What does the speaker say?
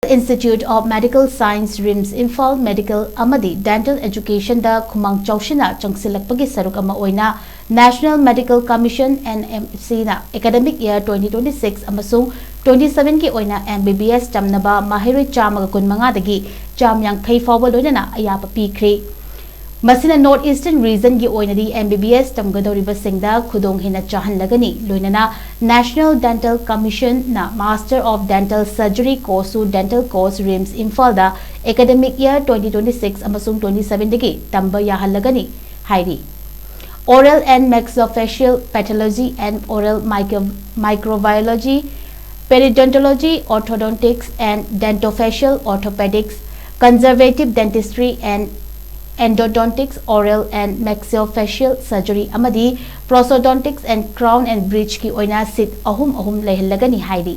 Institute of Medical Science RIMS Imphal Medical Amadi Dental Education da Khumang CHAOSINNA CHANGSINLAKPAGI SARUK ama OINA National Medical Commission NMC na Academic Year 2026 amasung 27 ki OINA MBBS TAMNAVA MAHEIROI chamaga kunmanga dagi chamyangkhai FAOBA LOINANA AYABA PIRAKKHRE Masina North Eastern Region gi oinadi MBBS tamgadoriba singda khudong hina chahanlagani loinana National Dental Commission na Master of Dental Surgery course Dental course RIMS Imphal da academic year 2026 amasung 27 dagi tamba yahalagani hairi Oral and Maxillofacial Pathology and Oral Microbiology Periodontology Orthodontics and Dentofacial Orthopedics Conservative Dentistry and Endodontics, Oral and Maxillofacial Surgery, Amadi, Prosthodontics and Crown and Bridge ki oina sit ahum lehalagani hairi.